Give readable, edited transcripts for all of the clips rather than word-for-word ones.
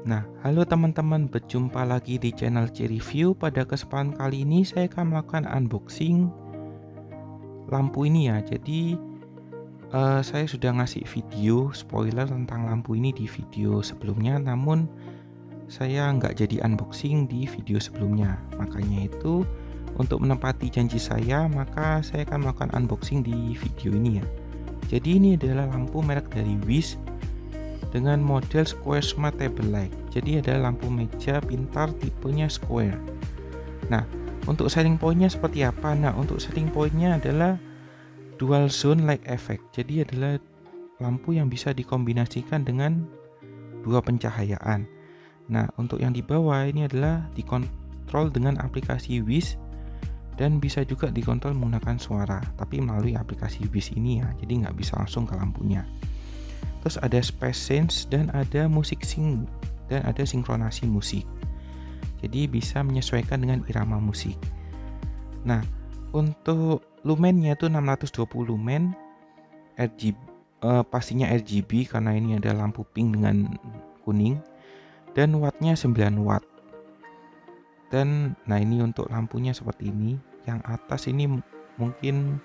Nah, halo teman-teman, berjumpa lagi di channel C-Review. Pada kesempatan kali ini saya akan melakukan unboxing lampu ini ya. Jadi saya sudah ngasih video spoiler tentang lampu ini di video sebelumnya, namun saya nggak jadi unboxing di video sebelumnya. Makanya itu, untuk menepati janji saya, maka saya akan melakukan unboxing di video ini ya. Jadi ini adalah lampu merek dari Wish dengan model Square Smart Table Light. Jadi ada lampu meja pintar tipenya square. Nah, untuk selling pointnya seperti apa? Nah, untuk selling pointnya adalah dual zone light effect. Jadi adalah lampu yang bisa dikombinasikan dengan dua pencahayaan. Nah, untuk yang di bawah ini adalah dikontrol dengan aplikasi Wish dan bisa juga dikontrol menggunakan suara, tapi melalui aplikasi Wish ini ya. Jadi nggak bisa langsung ke lampunya. Terus ada space sense dan ada musik sync dan ada sinkronasi musik. Jadi bisa menyesuaikan dengan irama musik. Nah, untuk lumennya itu 620 lumen RGB, pastinya RGB karena ini ada lampu pink dengan kuning, dan wattnya 9 watt. Dan nah ini untuk lampunya seperti ini. Yang atas ini mungkin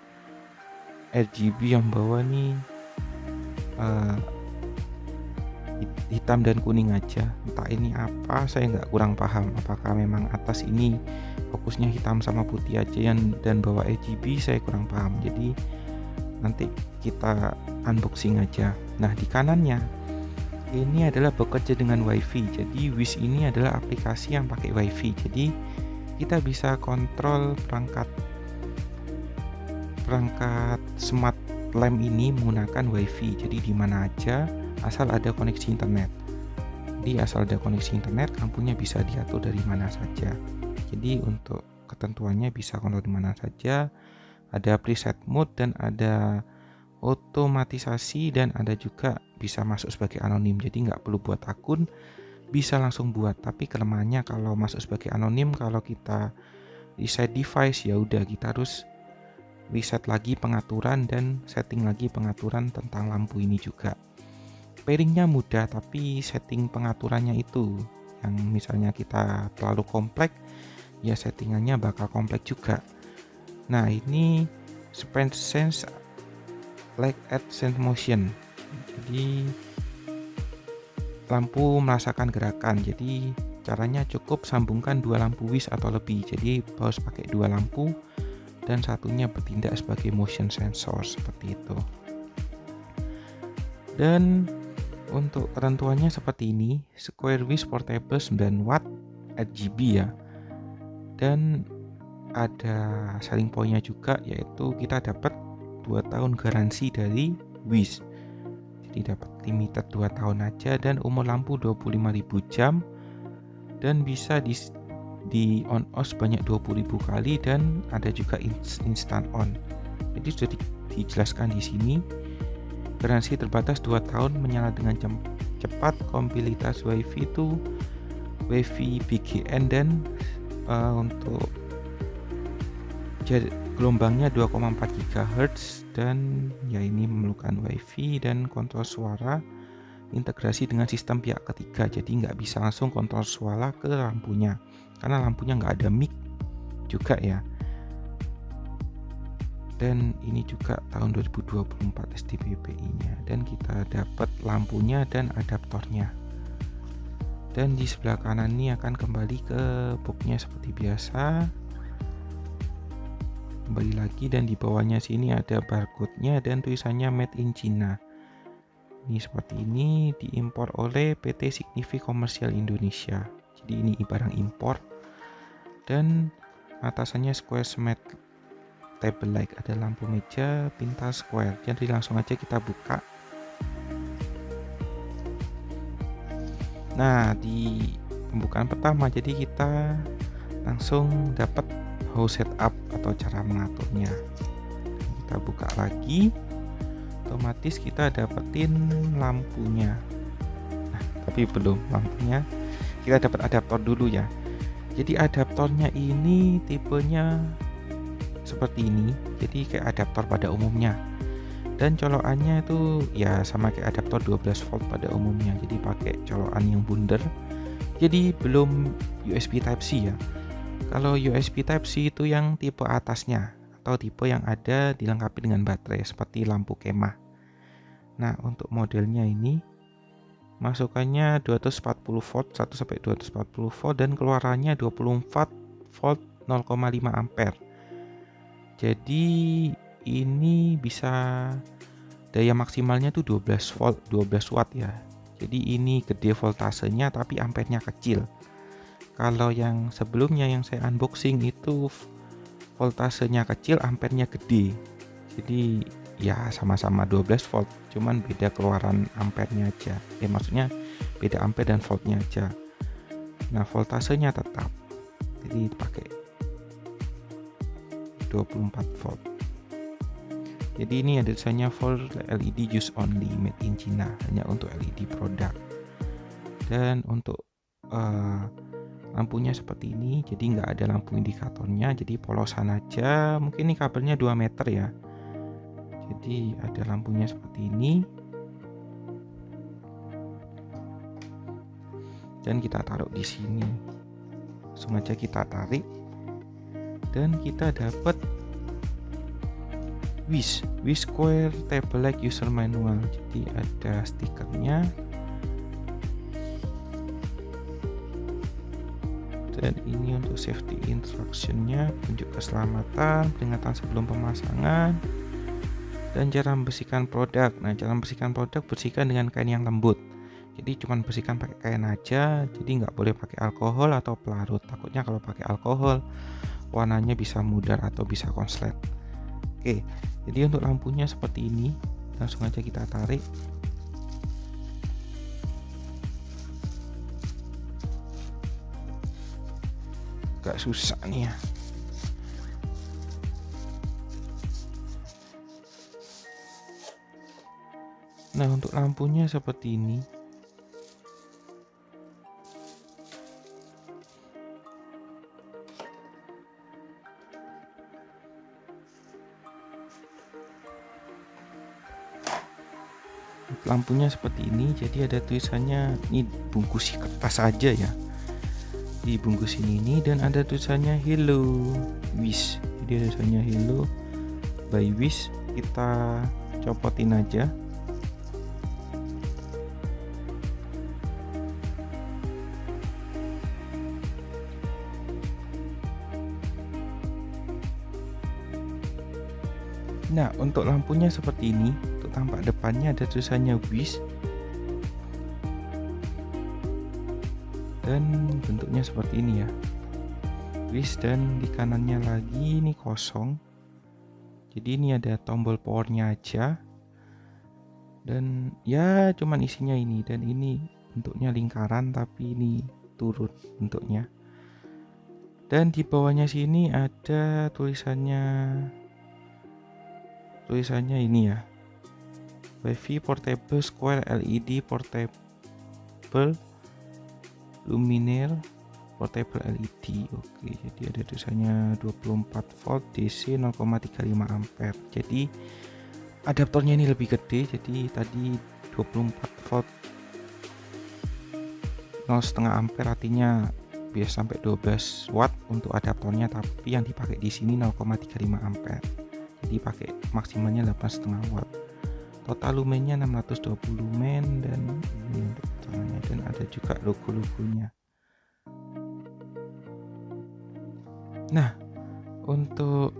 RGB, yang bawah nih hitam dan kuning aja. Entah ini apa, saya nggak kurang paham. Apakah memang atas ini fokusnya hitam sama putih aja dan bawah RGB, saya kurang paham. Jadi nanti kita unboxing aja. Nah, di kanannya ini adalah bekerja dengan WiFi. Jadi Wish ini adalah aplikasi yang pakai WiFi. Jadi kita bisa kontrol perangkat smart lamp ini menggunakan WiFi. Jadi di mana aja asal ada koneksi internet. Jadi asal ada koneksi internet, lampunya bisa diatur dari mana saja. Jadi untuk ketentuannya bisa kontrol di mana saja. Ada preset mode dan ada otomatisasi dan ada juga bisa masuk sebagai anonim. Jadi nggak perlu buat akun, bisa langsung buat. Tapi kelemahannya kalau masuk sebagai anonim, kalau kita reset device ya udah kita harus reset lagi pengaturan dan setting lagi pengaturan tentang lampu ini juga. Pairingnya mudah, tapi setting pengaturannya itu yang misalnya kita terlalu kompleks, ya settingannya bakal kompleks juga. Nah, ini Space Sense Light at Sense Motion. Jadi lampu merasakan gerakan. Jadi caranya cukup sambungkan dua lampu Wish atau lebih. Jadi harus pakai dua lampu dan satunya bertindak sebagai motion sensor seperti itu. Dan untuk ketentuannya seperti ini, Square Wish Portable 9 watt RGB ya. Dan ada selling pointnya juga, yaitu kita dapat 2 tahun garansi dari Wish. Jadi dapat limited 2 tahun aja, dan umur lampu 25.000 jam, dan bisa di on off sebanyak 20.000 kali, dan ada juga instant on. Jadi sudah dijelaskan di sini. Garansi terbatas 2 tahun, menyala dengan cepat, kompatibilitas WiFi itu WiFi BGN, dan untuk gelombangnya 2,4 GHz, dan ya ini memerlukan WiFi dan kontrol suara integrasi dengan sistem pihak ketiga. Jadi nggak bisa langsung kontrol suara ke lampunya karena lampunya nggak ada mic juga ya. Dan ini juga tahun 2024 STBPI-nya, dan kita dapat lampunya dan adaptornya. Dan di sebelah kanan ini akan kembali ke boxnya seperti biasa. Kembali lagi, dan di bawahnya sini ada barcode-nya dan tulisannya Made in China. Ini seperti ini, diimpor oleh PT Signifi Komersial Indonesia. Jadi ini barang impor. Dan atasannya Square Smart Table Light, ada lampu meja pintar square. Jadi langsung aja kita buka. Nah, di pembukaan pertama jadi kita langsung dapat how setup atau cara mengaturnya. Kita buka lagi, otomatis kita dapetin lampunya. Nah, tapi belum lampunya, kita dapat adaptor dulu ya. Jadi adaptornya ini tipenya seperti ini, jadi kayak adaptor pada umumnya. Dan colokannya itu ya sama kayak adaptor 12 volt pada umumnya, jadi pakai colokan yang bundar. Jadi belum USB Type C ya. Kalau USB Type C itu yang tipe atasnya atau tipe yang ada dilengkapi dengan baterai seperti lampu kemah. Nah, untuk modelnya ini masukannya 240 volt 1 sampai 240 volt dan keluarannya 24 volt 0,5 ampere. Jadi ini bisa daya maksimalnya tuh 12 volt 12 watt ya. Jadi ini gede voltasenya tapi ampernya kecil. Kalau yang sebelumnya yang saya unboxing itu voltasenya kecil, ampernya gede. Jadi ya sama-sama 12 volt, cuman beda keluaran ampernya aja. Maksudnya beda ampere dan voltnya aja. Nah, voltasenya tetap. Jadi pakai 24 volt. Jadi ini ada tulisannya for LED use only, made in China, hanya untuk LED produk. Dan untuk lampunya seperti ini, jadi nggak ada lampu indikatornya, jadi polosan aja. Mungkin ini kabelnya 2 meter ya. Jadi ada lampunya seperti ini. Dan kita taruh di sini. Langsung aja kita tarik. Dan kita dapat WiZ Square Table Like User Manual. Jadi ada stikernya. Dan ini untuk safety instructionnya, petunjuk keselamatan, peringatan sebelum pemasangan, dan cara membersihkan produk. Nah, cara membersihkan produk, bersihkan dengan kain yang lembut. Jadi cuman bersihkan pakai kain aja, jadi nggak boleh pakai alkohol atau pelarut. Takutnya kalau pakai alkohol warnanya bisa mudar atau bisa konslet. Oke, jadi untuk lampunya seperti ini. Langsung aja kita tarik. Agak susah nih ya. Nah, untuk lampunya seperti ini. Lampunya seperti ini, jadi ada tulisannya, ini bungkus kertas aja ya. Dibungkusin ini dan ada tulisannya Hello WiZ. Jadi ada tulisannya Hello by WiZ. Kita copotin aja. Nah, untuk lampunya seperti ini. Untuk tampak depannya ada tulisannya WiZ. Dan bentuknya seperti ini ya, WiZ. Dan di kanannya lagi ini kosong, jadi ini ada tombol powernya aja, dan ya cuman isinya ini. Dan ini bentuknya lingkaran tapi ini turun bentuknya. Dan di bawahnya sini ada tulisannya ini ya, WiFi Portable Square LED Portable Luminaire Portable LED. Oke, jadi ada tulisannya 24 volt DC 0,35 ampere. Jadi adaptornya ini lebih gede. Jadi tadi 24 volt 0,5 ampere, artinya bisa sampai 12 watt untuk adaptornya, tapi yang dipakai di sini 0,35 ampere. Jadi pakai maksimalnya 8,5 watt. Total lumennya 620 lumen, dan ini untuk tangannya, dan ada juga logo-logonya. Nah, untuk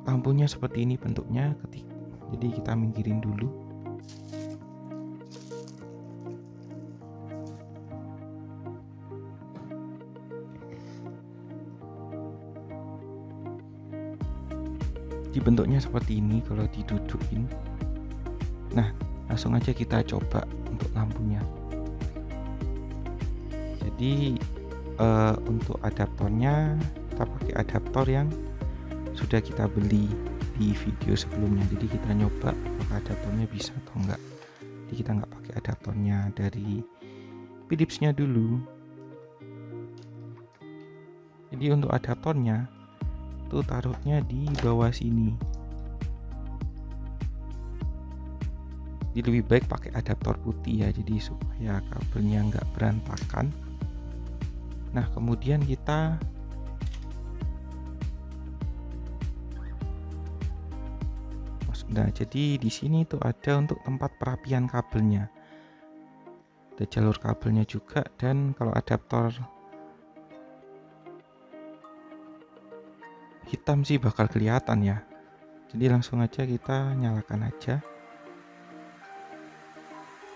lampunya seperti ini bentuknya. Jadi kita minggirin dulu. Di bentuknya seperti ini kalau didudukin. Nah, langsung aja kita coba untuk lampunya. Jadi untuk adaptornya kita pakai adaptor yang sudah kita beli di video sebelumnya. Jadi kita nyoba apakah adaptornya bisa atau enggak. Jadi kita nggak pakai adaptornya dari Philipsnya dulu. Jadi untuk adaptornya tuh taruhnya di bawah sini. Jadi lebih baik pakai adaptor putih ya, jadi supaya kabelnya nggak berantakan. Nah kemudian kita jadi di sini tuh ada untuk tempat perapian kabelnya, ada jalur kabelnya juga, dan kalau adaptor hitam sih bakal kelihatan ya. Jadi langsung aja kita nyalakan aja.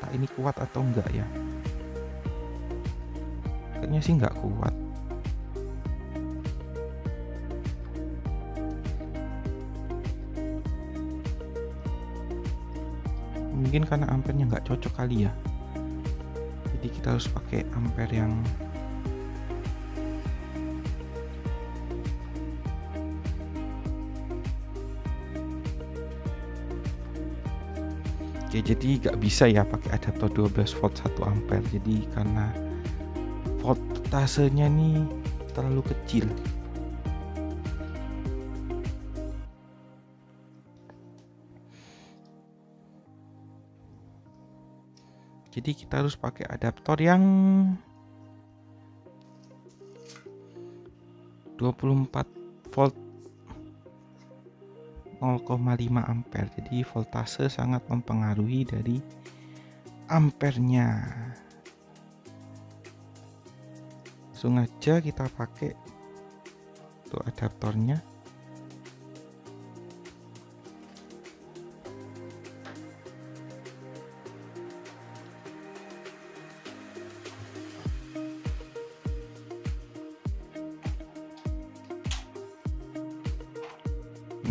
Tak ini kuat atau enggak ya? Kayaknya sih enggak kuat. Mungkin karena ampernya enggak cocok kali ya. Jadi kita harus pakai ampere yang Oke, jadi nggak bisa ya pakai adaptor 12 volt 1 ampere. Jadi karena voltasenya nih terlalu kecil. Jadi kita harus pakai adaptor yang 24 volt 0,5 ampere. Jadi voltase sangat mempengaruhi dari ampernya. Langsung aja kita pakai untuk adaptornya.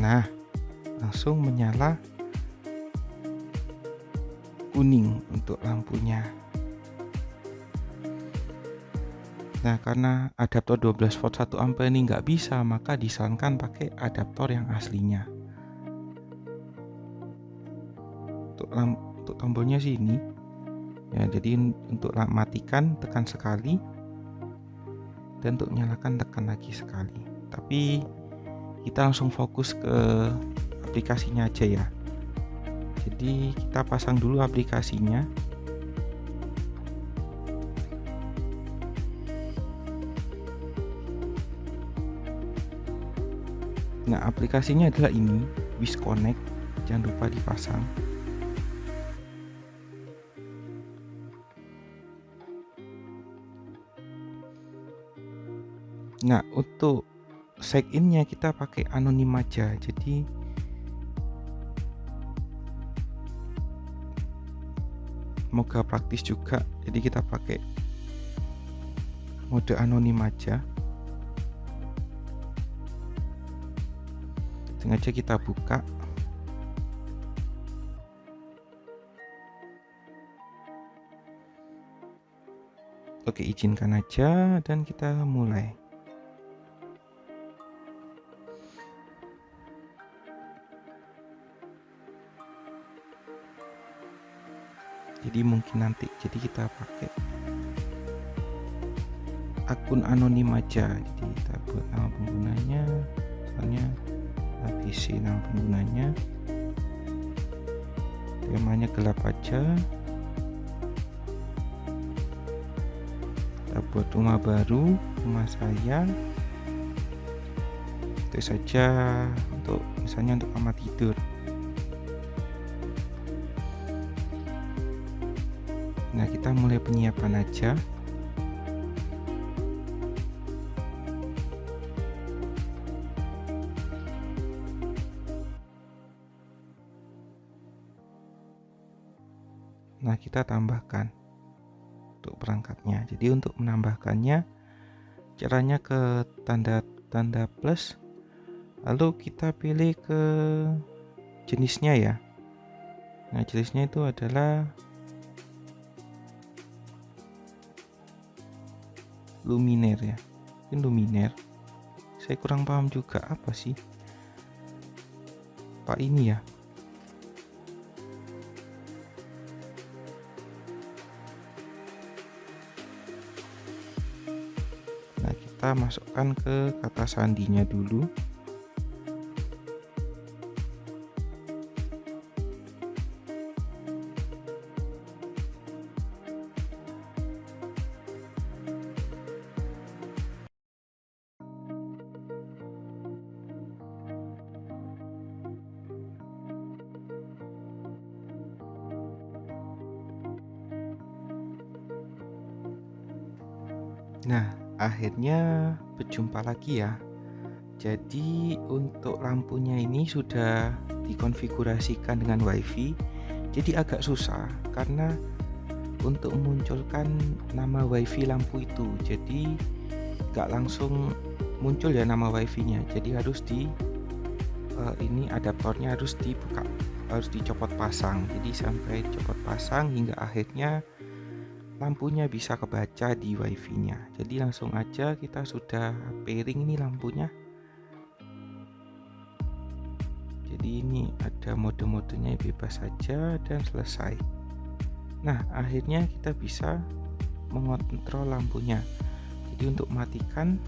Nah, langsung menyala kuning untuk lampunya. Nah, karena adaptor 12 volt 1 ampere ini nggak bisa, maka disarankan pakai adaptor yang aslinya. Untuk tombolnya sih ini ya, jadi untuk matikan tekan sekali, dan untuk nyalakan tekan lagi sekali. Tapi kita langsung fokus ke aplikasinya aja ya. Jadi kita pasang dulu aplikasinya. Nah, aplikasinya adalah ini, WisConnect. Jangan lupa dipasang. Nah, untuk sign in-nya kita pakai anonim aja. Jadi semoga praktis juga. Jadi kita pakai mode anonim aja. Sengaja kita buka. Oke, izinkan aja dan kita mulai. Jadi mungkin nanti, jadi kita pakai akun anonim aja. Jadi kita buat nama penggunanya, misalnya ABC nama penggunanya, temanya gelap aja. Kita buat rumah baru, rumah saya. Itu saja, untuk misalnya untuk kamar tidur. Nah, kita mulai penyiapan aja. Nah, kita tambahkan untuk perangkatnya. Jadi untuk menambahkannya, caranya ke tanda plus, lalu kita pilih ke jenisnya ya. Nah, jenisnya itu adalah luminaire ya. Ini luminaire. Saya kurang paham juga apa sih Pak ini ya. Nah, kita masukkan ke kata sandinya dulu. Nah, akhirnya berjumpa lagi ya. Jadi untuk lampunya ini sudah dikonfigurasikan dengan WiFi. Jadi agak susah karena untuk memunculkan nama WiFi lampu itu. Jadi nggak langsung muncul ya nama WiFi-nya. Jadi harus ini adaptornya harus dibuka, harus dicopot pasang. Jadi sampai copot pasang hingga akhirnya lampunya bisa kebaca di WiFi-nya. Jadi langsung aja kita sudah pairing ini lampunya. Jadi ini ada mode-modenya, bebas saja dan selesai. Nah, akhirnya kita bisa mengontrol lampunya. Jadi untuk matikan,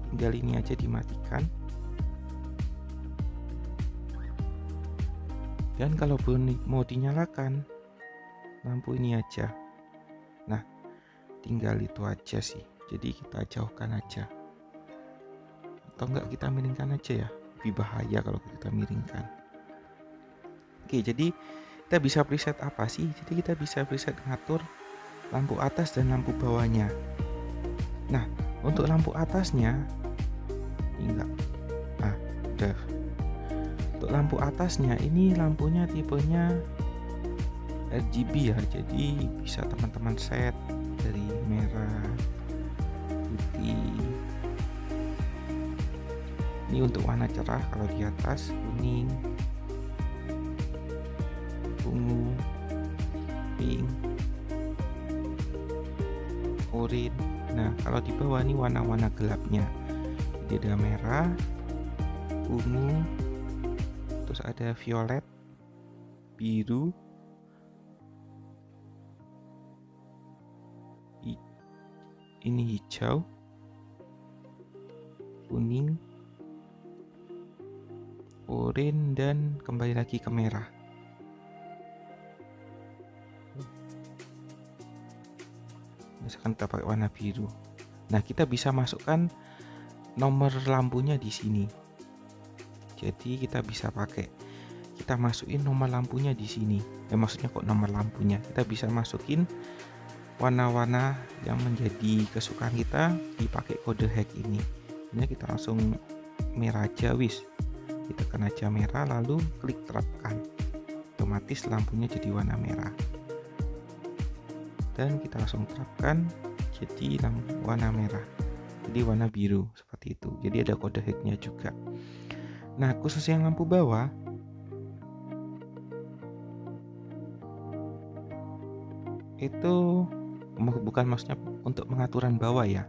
tinggal ini aja dimatikan. Dan kalau mau dinyalakan, lampu ini aja. Nah, tinggal itu aja sih. Jadi kita jauhkan aja. Atau enggak kita miringkan aja ya. Lebih bahaya kalau kita miringkan. Oke, jadi kita bisa preset apa sih? Jadi kita bisa preset ngatur lampu atas dan lampu bawahnya. Nah, untuk lampu atasnya enggak. Nah, udah. Untuk lampu atasnya ini lampunya tipenya RGB ya. Jadi bisa teman-teman set dari merah, putih. Ini untuk warna cerah, kalau di atas kuning, ungu, pink, oranye. Nah, kalau di bawah ini warna-warna gelapnya. Jadi ada merah, ungu, terus ada violet, biru, ini hijau, kuning, oranye, dan kembali lagi ke merah. Misalkan kita pakai warna biru. Nah, kita bisa masukkan nomor lampunya di sini. Jadi kita bisa kita masukin nomor lampunya di sini. Maksudnya kok nomor lampunya? Kita bisa masukin warna-warna yang menjadi kesukaan kita dipakai kode hack ini. Ini kita langsung merah aja, wis. Kita tekan aja merah lalu klik terapkan. Otomatis lampunya jadi warna merah. Dan kita langsung terapkan jadi warna merah. Jadi warna biru seperti itu. Jadi ada kode hacknya juga. Nah, khusus yang lampu bawah itu bukan maksudnya untuk pengaturan bawah ya.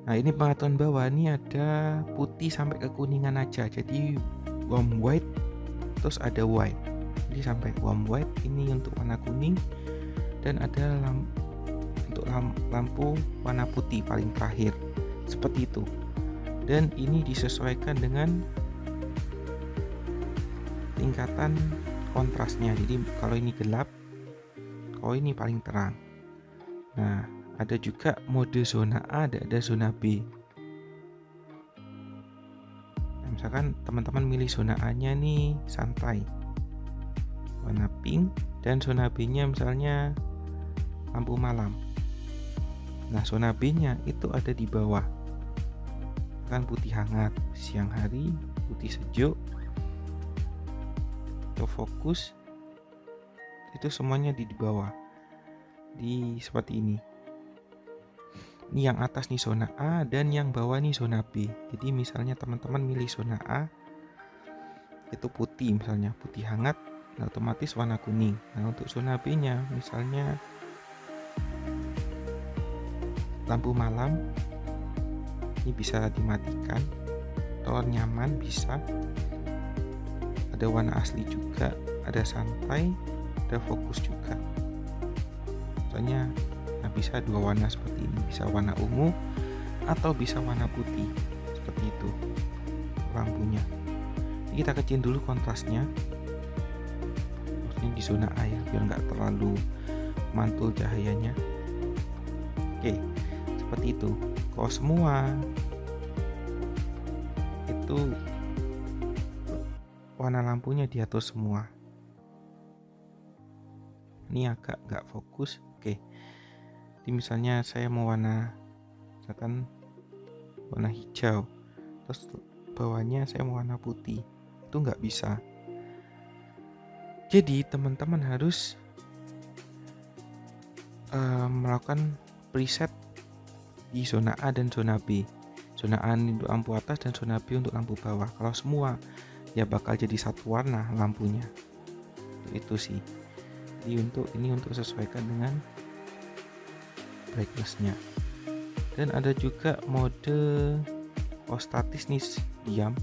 Nah, ini pengaturan bawah ini ada putih sampai kekuningan aja. Jadi warm white terus ada white. Jadi sampai warm white ini untuk warna kuning, dan ada untuk lampu warna putih paling terakhir. Seperti itu. Dan ini disesuaikan dengan tingkatan kontrasnya. Jadi kalau ini gelap, kalau ini paling terang. Nah, ada juga mode zona A, ada zona B. Nah, misalkan teman-teman milih zona A-nya nih santai, warna pink, dan zona B-nya misalnya lampu malam. Nah, zona B-nya itu ada di bawah. Kan putih hangat, siang hari, putih sejuk, atau fokus, itu semuanya di bawah, di seperti ini. Ini yang atas nih zona A, dan yang bawah nih zona B. Jadi misalnya teman-teman milih zona A itu putih, misalnya putih hangat, nah otomatis warna kuning. Nah, untuk zona B nya misalnya lampu malam, ini bisa dimatikan atau nyaman, bisa ada warna asli juga, ada santai, ada fokus juga. Misalnya bisa dua warna seperti ini, bisa warna ungu atau bisa warna putih, seperti itu lampunya. Ini kita kecilin dulu kontrasnya, maksudnya di zona A ya, biar nggak terlalu mantul cahayanya. Oke, seperti itu. Kalau semua itu warna lampunya diatur semua. Ini agak nggak fokus. Oke, Jadi misalnya saya mau misalkan warna hijau, terus bawahnya saya mau warna putih, itu nggak bisa. Jadi teman-teman harus melakukan preset di zona A dan zona B. Zona A untuk lampu atas dan zona B untuk lampu bawah. Kalau semua ya bakal jadi satu warna lampunya. Itu sih. Jadi untuk sesuaikan dengan brightness-nya. Dan ada juga mode statis nih, diam.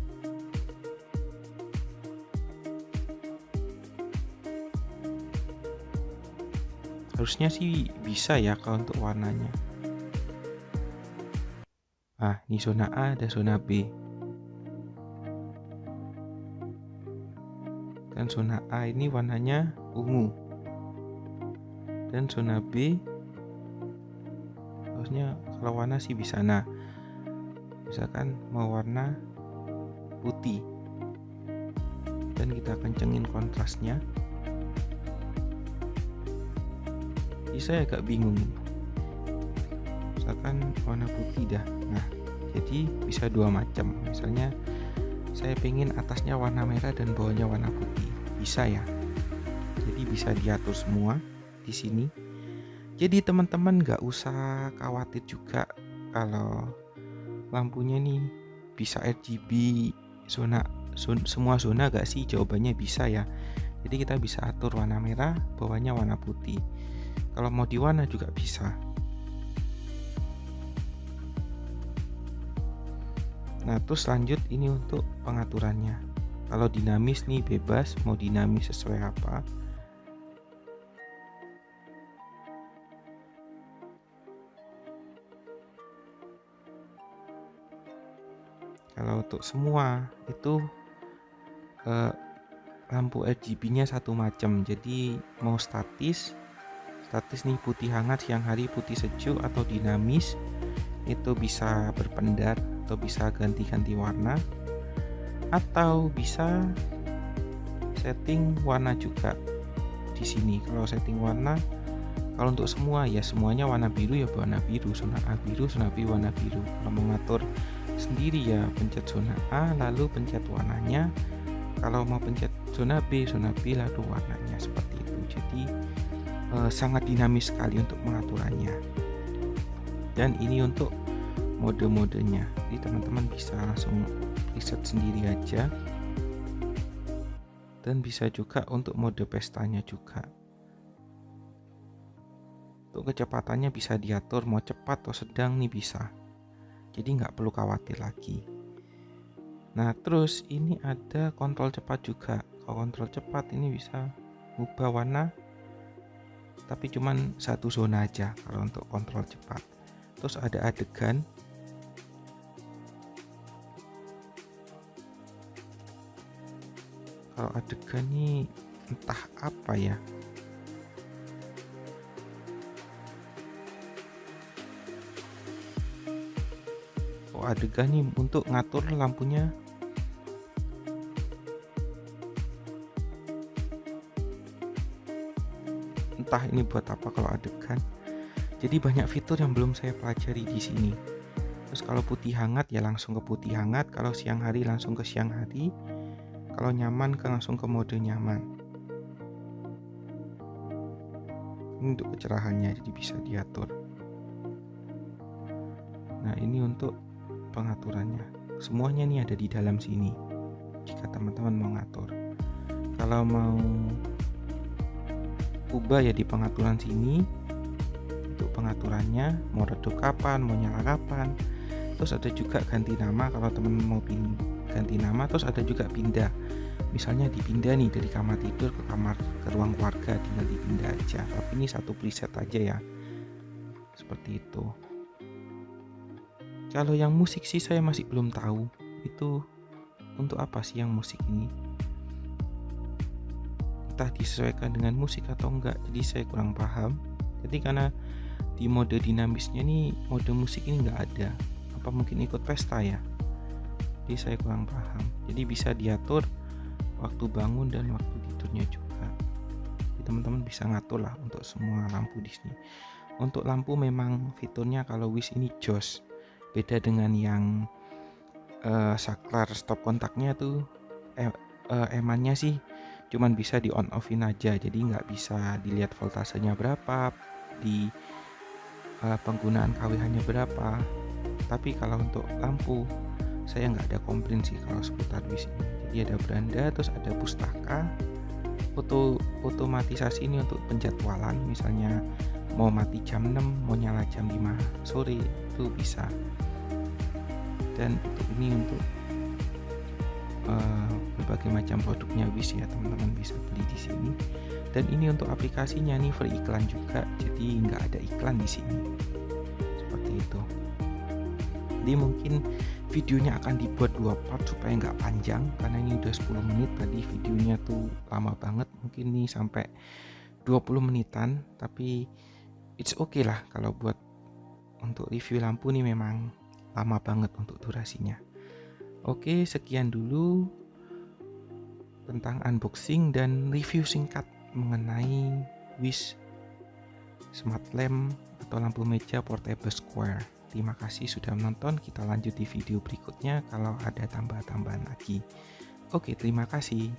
Harusnya sih bisa ya kalau untuk warnanya. Nah, ini zona A dan zona B. Dan zona A ini warnanya ungu. Dan zona B harusnya kalau warna sih bisa. Nah, misalkan mau warna putih. Dan kita kencengin kontrasnya. Jadi saya agak bingung. Misalkan warna putih dah. Nah, jadi bisa dua macam. Misalnya saya pengen atasnya warna merah dan bawahnya warna putih. Bisa ya. Jadi bisa diatur semua di sini. Jadi teman-teman nggak usah khawatir juga kalau lampunya nih bisa RGB semua zona gak sih? Jawabannya bisa ya. Jadi kita bisa atur warna merah, bawahnya warna putih. Kalau mau diwarna juga bisa. Nah, terus lanjut ini untuk pengaturannya. Kalau dinamis nih bebas, mau dinamis sesuai apa. Kalau untuk semua itu lampu RGB-nya satu macam. Jadi mau statis nih putih hangat siang hari, putih sejuk, atau dinamis itu bisa berpendar atau bisa ganti-ganti warna, atau bisa setting warna juga di sini. Kalau setting warna, kalau untuk semua ya semuanya warna biru ya warna biru, zona A biru, zona B warna biru. Kalau mengatur sendiri ya pencet zona A lalu pencet warnanya. Kalau mau pencet zona B lalu warnanya, seperti itu. Jadi sangat dinamis sekali untuk pengaturannya. Dan ini untuk mode-modenya. Jadi teman-teman bisa langsung riset sendiri aja. Dan bisa juga untuk mode pestanya juga. Untuk kecepatannya bisa diatur mau cepat atau sedang nih bisa. Jadi nggak perlu khawatir lagi. Nah, terus ini ada kontrol cepat juga. Kalau kontrol cepat ini bisa ubah warna, tapi cuman satu zona aja kalau untuk kontrol cepat. Terus ada adegan. Kalau adegan ini entah apa ya. Adegan nih untuk ngatur lampunya. Entah ini buat apa kalau adegan. Jadi banyak fitur yang belum saya pelajari di sini. Terus kalau putih hangat ya langsung ke putih hangat, kalau siang hari langsung ke siang hari. Kalau nyaman langsung ke mode nyaman. Ini untuk kecerahannya jadi bisa diatur. Nah, ini untuk pengaturannya. Semuanya nih ada di dalam sini. Jika teman-teman mau ngatur. Kalau mau ubah ya di pengaturan sini. Untuk pengaturannya mau redup kapan, mau nyala kapan. Terus ada juga ganti nama kalau teman mau ganti nama. Terus ada juga pindah. Misalnya dipindah nih dari kamar tidur ke ruang keluarga, tinggal dipindah aja. Tapi ini satu preset aja ya. Seperti itu. Kalau yang musik sih saya masih belum tahu itu untuk apa sih yang musik ini. Entah disesuaikan dengan musik atau enggak, jadi saya kurang paham. Jadi karena di mode dinamisnya nih mode musik ini enggak ada. Apa mungkin ikut pesta ya? Jadi saya kurang paham. Jadi bisa diatur waktu bangun dan waktu tidurnya juga. Jadi teman-teman bisa ngatur lah untuk semua lampu di sini. Untuk lampu memang fiturnya kalau Wish ini jos, beda dengan yang saklar stop kontaknya tuh emannya sih cuman bisa di on offin aja, jadi nggak bisa dilihat voltasenya berapa, di penggunaan KWH-nya berapa. Tapi kalau untuk lampu saya nggak ada komplain sih kalau seputar Wish ini. Jadi ada beranda, terus ada pustaka, otomatisasi ini untuk penjadwalan, misalnya mau mati jam 6, mau nyala jam 5 sore itu bisa. Dan ini untuk berbagai macam produknya Wish ya, teman-teman bisa beli di sini. Dan ini untuk aplikasinya nih free iklan juga, jadi nggak ada iklan di sini. Seperti itu. Jadi mungkin videonya akan dibuat 2 part supaya nggak panjang, karena ini udah 10 menit tadi videonya tuh lama banget, mungkin nih sampai 20 menitan, tapi it's okay lah kalau buat untuk review lampu nih memang lama banget untuk durasinya. Oke, sekian dulu tentang unboxing dan review singkat mengenai Wish Smart Lamp atau lampu meja portable square. Terima kasih sudah menonton, kita lanjut di video berikutnya kalau ada tambahan-tambahan lagi. Oke, terima kasih.